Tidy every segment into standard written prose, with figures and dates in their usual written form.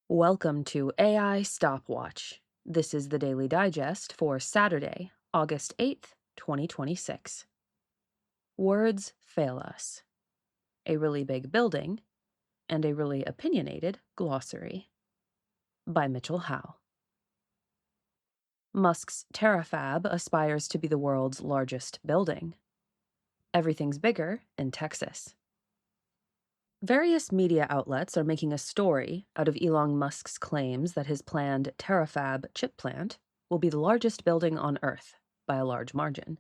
Welcome to AI Stopwatch. This is the Daily Digest for Saturday, August 8th, 2026. Words fail us. A really big building and a really opinionated glossary. By Mitchell Howe. Musk's Terafab aspires to be the world's largest building. Everything's bigger in Texas. Various media outlets are making a story out of Elon Musk's claims that his planned Terafab chip plant will be the largest building on Earth by a large margin.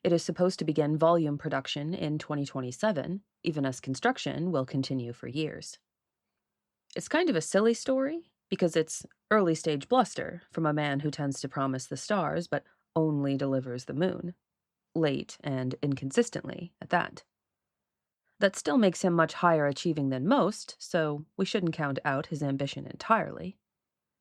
It is supposed to begin volume production in 2027, even as construction will continue for years. It's kind of a silly story because it's early stage bluster from a man who tends to promise the stars but only delivers the moon. Late and inconsistently at that. That still makes him much higher achieving than most, so we shouldn't count out his ambition entirely.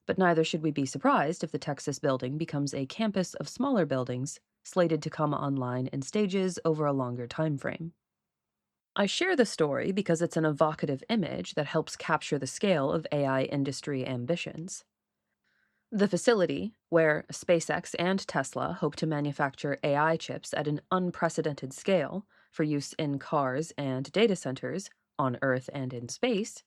But neither should we be surprised if the Texas building becomes a campus of smaller buildings, slated to come online in stages over a longer time frame. I share the story because it's an evocative image that helps capture the scale of AI industry ambitions. The facility, where SpaceX and Tesla hope to manufacture AI chips at an unprecedented scale for use in cars and data centers on Earth and in space,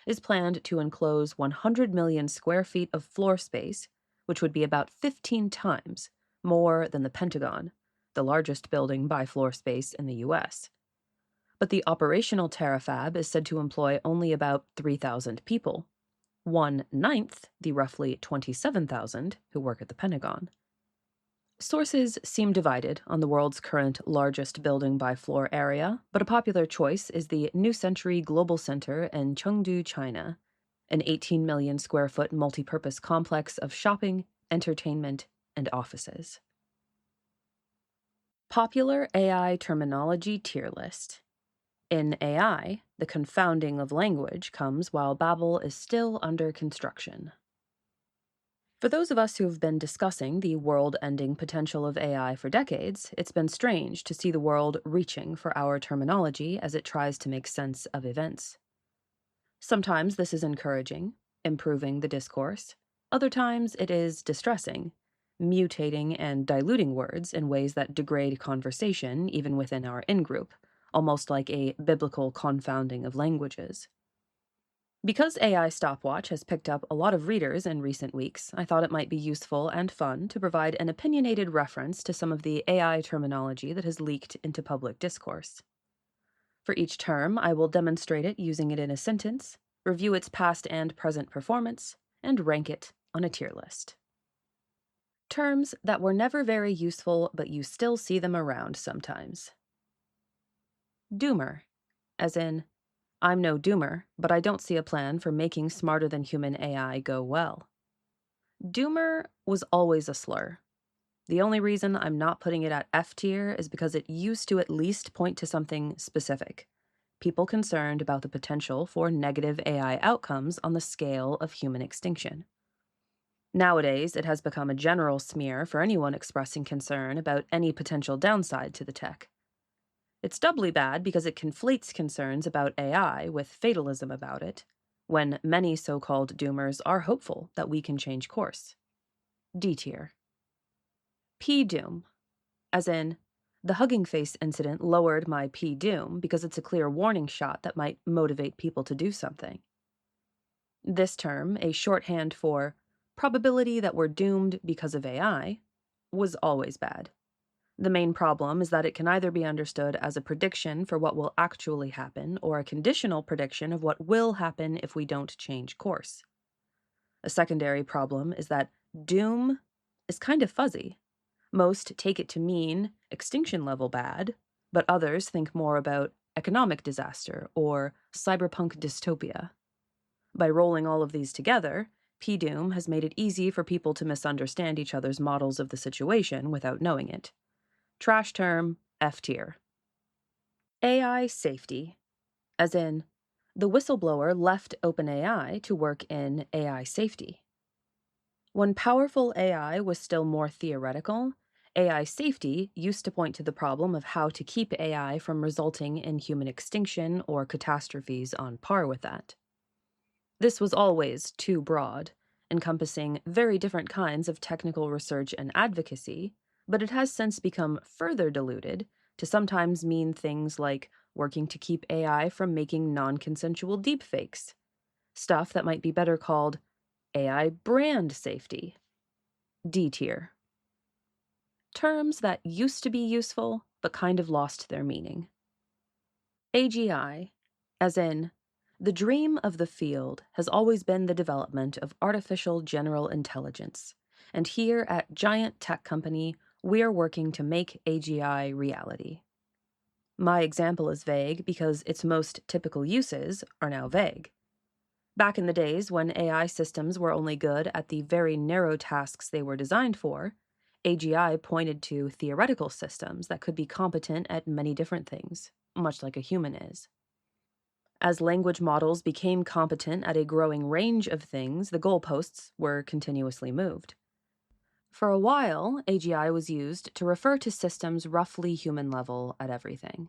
is planned to enclose 100 million square feet of floor space, which would be about 15 times more than the Pentagon, the largest building by floor space in the U.S. But the operational Terafab is said to employ only about 3,000 people. 1/9 the roughly 27,000 who work at the Pentagon. Sources seem divided on the world's current largest building by floor area, but a popular choice is the New Century Global Center in Chengdu, China, an 18 million square foot multipurpose complex of shopping, entertainment, and offices. Popular AI terminology tier list. In AI, the confounding of language comes while Babel is still under construction. For those of us who have been discussing the world-ending potential of AI for decades, it's been strange to see the world reaching for our terminology as it tries to make sense of events. Sometimes this is encouraging, improving the discourse. Other times it is distressing, mutating and diluting words in ways that degrade conversation even within our in-group, almost like a biblical confounding of languages. Because AI Stopwatch has picked up a lot of readers in recent weeks, I thought it might be useful and fun to provide an opinionated reference to some of the AI terminology that has leaked into public discourse. For each term, I will demonstrate it using it in a sentence, review its past and present performance, and rank it on a tier list. Terms that were never very useful, but you still see them around sometimes. Doomer, as in, I'm no doomer, but I don't see a plan for making smarter than human AI go well. Doomer was always a slur. The only reason I'm not putting it at F tier is because it used to at least point to something specific. People concerned about the potential for negative AI outcomes on the scale of human extinction. Nowadays, it has become a general smear for anyone expressing concern about any potential downside to the tech. It's doubly bad because it conflates concerns about AI with fatalism about it, when many so-called doomers are hopeful that we can change course. D tier. P-doom, as in, the Hugging Face incident lowered my P-doom because it's a clear warning shot that might motivate people to do something. This term, a shorthand for probability that we're doomed because of AI, was always bad. The main problem is that it can either be understood as a prediction for what will actually happen or a conditional prediction of what will happen if we don't change course. A secondary problem is that doom is kind of fuzzy. Most take it to mean extinction level bad, but others think more about economic disaster or cyberpunk dystopia. By rolling all of these together, P-doom has made it easy for people to misunderstand each other's models of the situation without knowing it. Trash term, F tier. AI safety, as in, the whistleblower left OpenAI to work in AI safety. When powerful AI was still more theoretical, AI safety used to point to the problem of how to keep AI from resulting in human extinction or catastrophes on par with that. This was always too broad, encompassing very different kinds of technical research and advocacy, but it has since become further diluted to sometimes mean things like working to keep AI from making non-consensual deepfakes, stuff that might be better called AI brand safety, D tier. Terms that used to be useful but kind of lost their meaning. AGI, as in, the dream of the field has always been the development of artificial general intelligence, and here at Giant Tech Company, we're working to make AGI reality. My example is vague because its most typical uses are now vague. Back in the days when AI systems were only good at the very narrow tasks they were designed for, AGI pointed to theoretical systems that could be competent at many different things, much like a human is. As language models became competent at a growing range of things, the goalposts were continuously moved. For a while, AGI was used to refer to systems roughly human level at everything.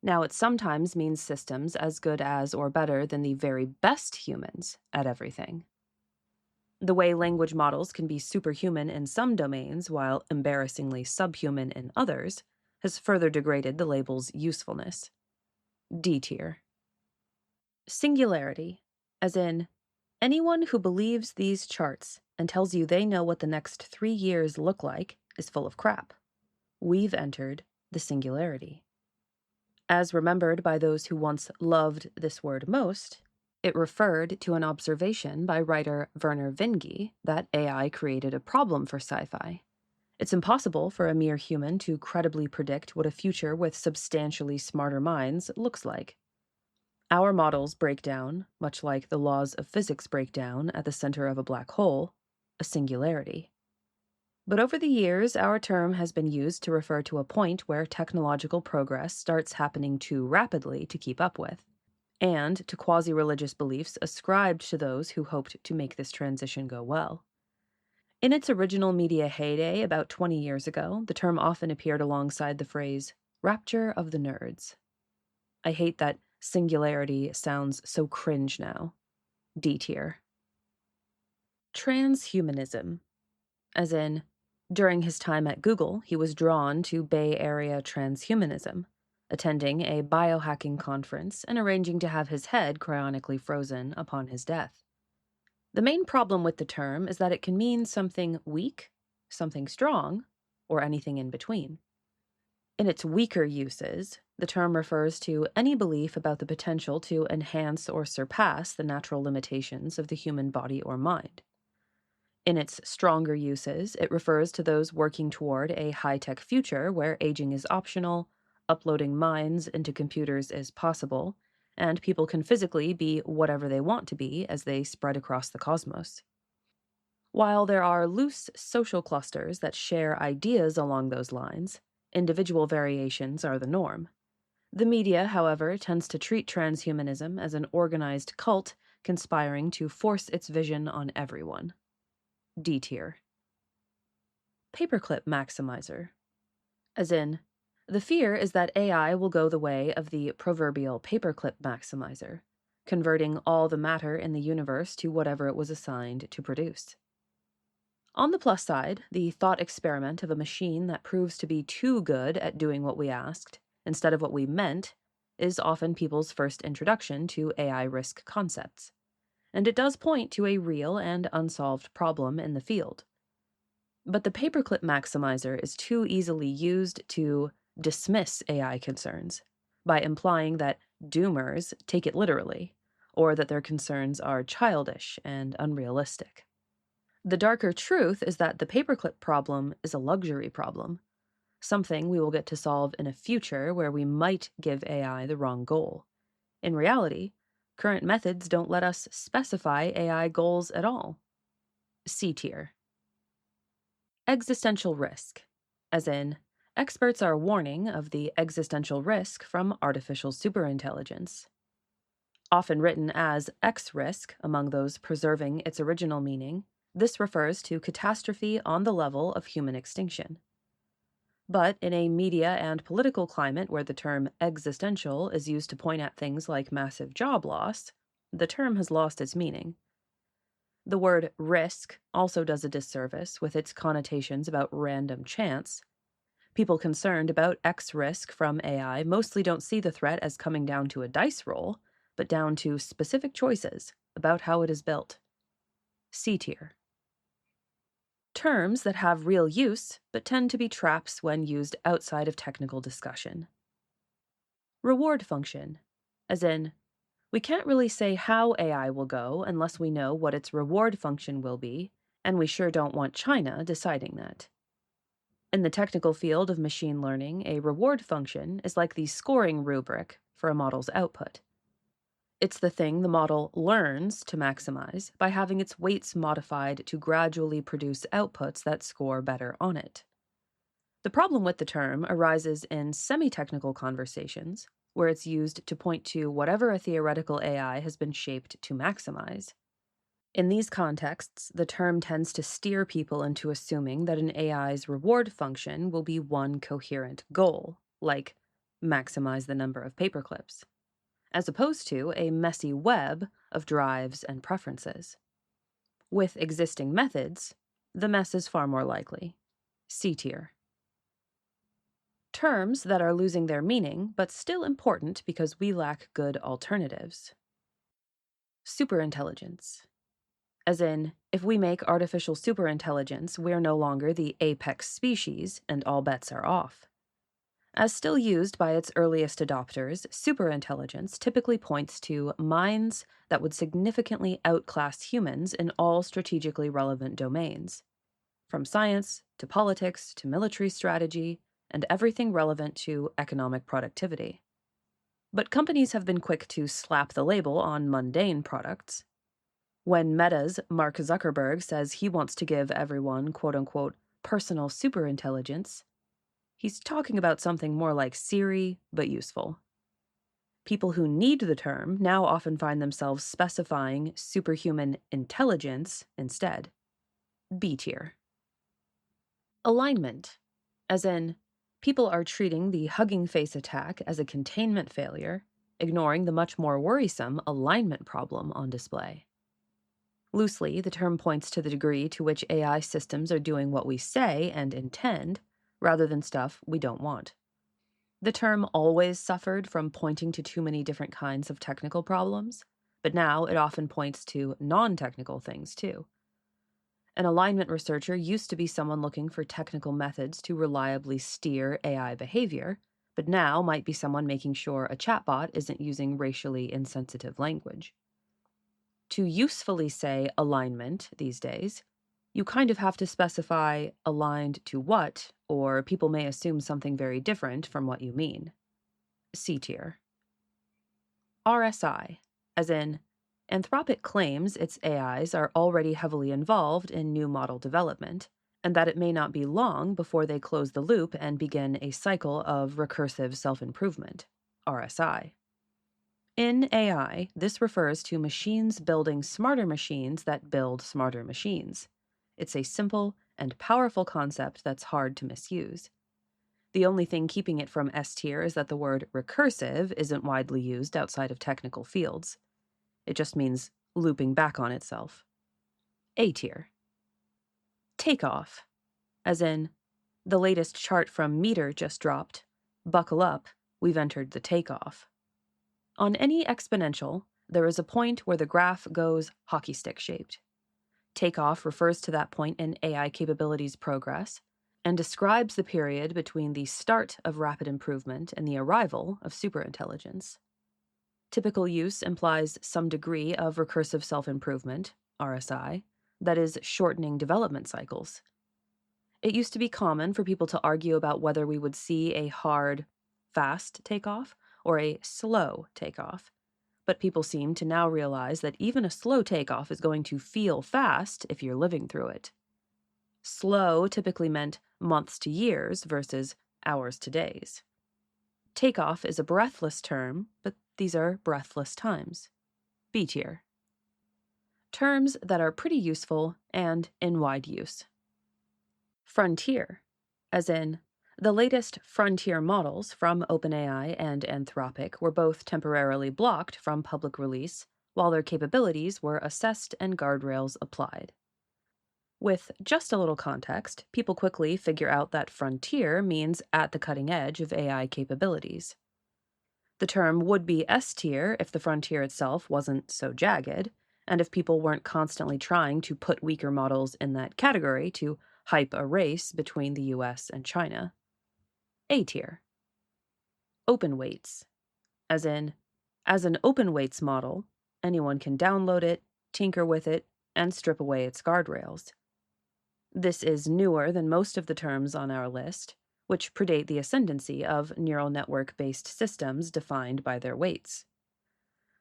Now it sometimes means systems as good as or better than the very best humans at everything. The way language models can be superhuman in some domains while embarrassingly subhuman in others has further degraded the label's usefulness. D tier. Singularity, as in, anyone who believes these charts and tells you they know what the next 3 years look like is full of crap. We've entered the singularity. As remembered by those who once loved this word most, it referred to an observation by writer Werner Vinge that AI created a problem for sci-fi. It's impossible for a mere human to credibly predict what a future with substantially smarter minds looks like. Our models break down, much like the laws of physics break down at the center of a black hole, a singularity. But over the years, our term has been used to refer to a point where technological progress starts happening too rapidly to keep up with, and to quasi-religious beliefs ascribed to those who hoped to make this transition go well. In its original media heyday about 20 years ago, the term often appeared alongside the phrase, rapture of the nerds. I hate that singularity sounds so cringe now. D tier. Transhumanism, as in, during his time at Google, he was drawn to Bay Area transhumanism, attending a biohacking conference and arranging to have his head cryonically frozen upon his death. The main problem with the term is that it can mean something weak, something strong, or anything in between. In its weaker uses, the term refers to any belief about the potential to enhance or surpass the natural limitations of the human body or mind. In its stronger uses, it refers to those working toward a high-tech future where aging is optional, uploading minds into computers is possible, and people can physically be whatever they want to be as they spread across the cosmos. While there are loose social clusters that share ideas along those lines, individual variations are the norm. The media, however, tends to treat transhumanism as an organized cult conspiring to force its vision on everyone. D tier. Paperclip maximizer. As in, the fear is that AI will go the way of the proverbial paperclip maximizer, converting all the matter in the universe to whatever it was assigned to produce. On the plus side, the thought experiment of a machine that proves to be too good at doing what we asked, instead of what we meant, is often people's first introduction to AI risk concepts. And it does point to a real and unsolved problem in the field. But the paperclip maximizer is too easily used to dismiss AI concerns by implying that doomers take it literally, or that their concerns are childish and unrealistic. The darker truth is that the paperclip problem is a luxury problem, something we will get to solve in a future where we might give AI the wrong goal. In reality, current methods don't let us specify AI goals at all. C tier. Existential risk, as in, experts are warning of the existential risk from artificial superintelligence. Often written as X-risk among those preserving its original meaning, this refers to catastrophe on the level of human extinction. But in a media and political climate where the term existential is used to point at things like massive job loss, the term has lost its meaning. The word risk also does a disservice with its connotations about random chance. People concerned about X risk from AI mostly don't see the threat as coming down to a dice roll, but down to specific choices about how it is built. C tier. Terms that have real use, but tend to be traps when used outside of technical discussion. Reward function, as in, we can't really say how AI will go unless we know what its reward function will be, and we sure don't want China deciding that. In the technical field of machine learning, a reward function is like the scoring rubric for a model's output. It's the thing the model learns to maximize by having its weights modified to gradually produce outputs that score better on it. The problem with the term arises in semi-technical conversations, where it's used to point to whatever a theoretical AI has been shaped to maximize. In these contexts, the term tends to steer people into assuming that an AI's reward function will be one coherent goal, like maximize the number of paperclips, as opposed to a messy web of drives and preferences. With existing methods, the mess is far more likely. C tier. Terms that are losing their meaning, but still important because we lack good alternatives. Superintelligence. As in, if we make artificial superintelligence, we're no longer the apex species and all bets are off. As still used by its earliest adopters, superintelligence typically points to minds that would significantly outclass humans in all strategically relevant domains, from science to politics to military strategy and everything relevant to economic productivity. But companies have been quick to slap the label on mundane products. When Meta's Mark Zuckerberg says he wants to give everyone, quote-unquote, personal superintelligence, he's talking about something more like Siri, but useful. People who need the term now often find themselves specifying superhuman intelligence instead. B tier. Alignment, as in, people are treating the Hugging Face attack as a containment failure, ignoring the much more worrisome alignment problem on display. Loosely, the term points to the degree to which AI systems are doing what we say and intend, rather than stuff we don't want. The term always suffered from pointing to too many different kinds of technical problems, but now it often points to non-technical things too. An alignment researcher used to be someone looking for technical methods to reliably steer AI behavior, but now might be someone making sure a chatbot isn't using racially insensitive language. To usefully say alignment these days, you kind of have to specify aligned to what, or people may assume something very different from what you mean. C tier. RSI, as in, Anthropic claims its AIs are already heavily involved in new model development, and that it may not be long before they close the loop and begin a cycle of recursive self-improvement, RSI. In AI, this refers to machines building smarter machines that build smarter machines. It's a simple and powerful concept that's hard to misuse. The only thing keeping it from S tier is that the word recursive isn't widely used outside of technical fields. It just means looping back on itself. A tier. Takeoff, as in, the latest chart from Meter just dropped. Buckle up, we've entered the takeoff. On any exponential, there is a point where the graph goes hockey stick shaped. Takeoff refers to that point in AI capabilities progress and describes the period between the start of rapid improvement and the arrival of superintelligence. Typical use implies some degree of recursive self-improvement, RSI, that is shortening development cycles. It used to be common for people to argue about whether we would see a hard, fast takeoff or a slow takeoff. But people seem to now realize that even a slow takeoff is going to feel fast if you're living through it. Slow typically meant months to years versus hours to days. Takeoff is a breathless term, but these are breathless times. B tier. Terms that are pretty useful and in wide use. Frontier, as in, the latest frontier models from OpenAI and Anthropic were both temporarily blocked from public release while their capabilities were assessed and guardrails applied. With just a little context, people quickly figure out that frontier means at the cutting edge of AI capabilities. The term would be S tier if the frontier itself wasn't so jagged, and if people weren't constantly trying to put weaker models in that category to hype a race between the US and China. A tier. Open weights, as an open weights model, anyone can download it, tinker with it, and strip away its guardrails. This is newer than most of the terms on our list, which predate the ascendancy of neural network based systems defined by their weights.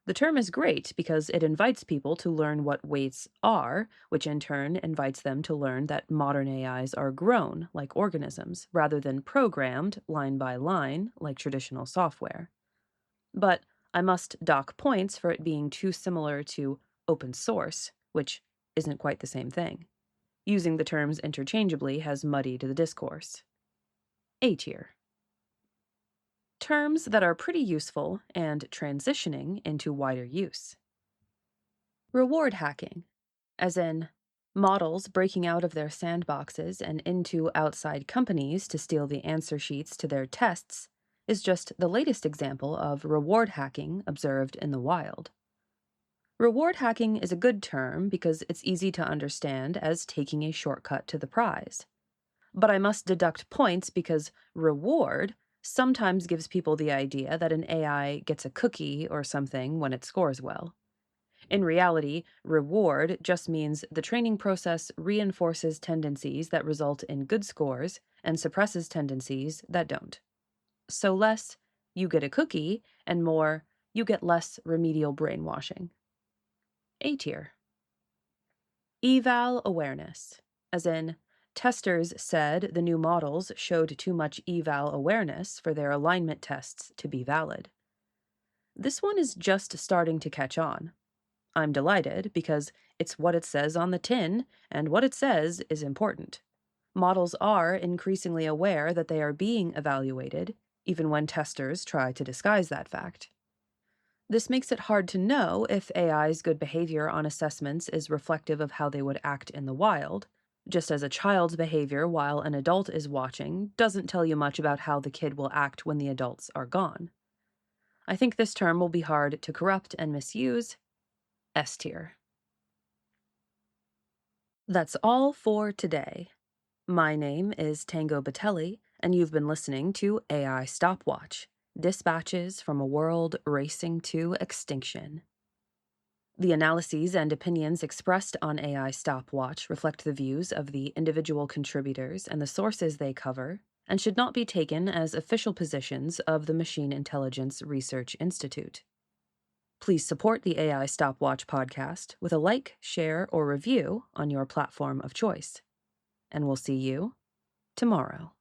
The term is great because it invites people to learn what weights are, which in turn invites them to learn that modern AIs are grown like organisms rather than programmed line by line like traditional software. But I must dock points for it being too similar to open source, which isn't quite the same thing. Using the terms interchangeably has muddied the discourse. A tier. Terms that are pretty useful and transitioning into wider use. Reward hacking, as in models breaking out of their sandboxes and into outside companies to steal the answer sheets to their tests, is just the latest example of reward hacking observed in the wild. Reward hacking is a good term because it's easy to understand as taking a shortcut to the prize. But I must deduct points because reward sometimes gives people the idea that an AI gets a cookie or something when it scores well. In reality, reward just means the training process reinforces tendencies that result in good scores and suppresses tendencies that don't. So less, you get a cookie, and more, you get less remedial brainwashing. A tier. Eval awareness, as in, testers said the new models showed too much eval awareness for their alignment tests to be valid. This one is just starting to catch on. I'm delighted because it's what it says on the tin, and what it says is important. Models are increasingly aware that they are being evaluated, even when testers try to disguise that fact. This makes it hard to know if AI's good behavior on assessments is reflective of how they would act in the wild, just as a child's behavior while an adult is watching doesn't tell you much about how the kid will act when the adults are gone. I think this term will be hard to corrupt and misuse. S tier. That's all for today. My name is Tango Batelli, and you've been listening to AI Stopwatch, Dispatches from a World Racing to Extinction. The analyses and opinions expressed on AI Stopwatch reflect the views of the individual contributors and the sources they cover, and should not be taken as official positions of the Machine Intelligence Research Institute. Please support the AI Stopwatch podcast with a like, share, or review on your platform of choice. And we'll see you tomorrow.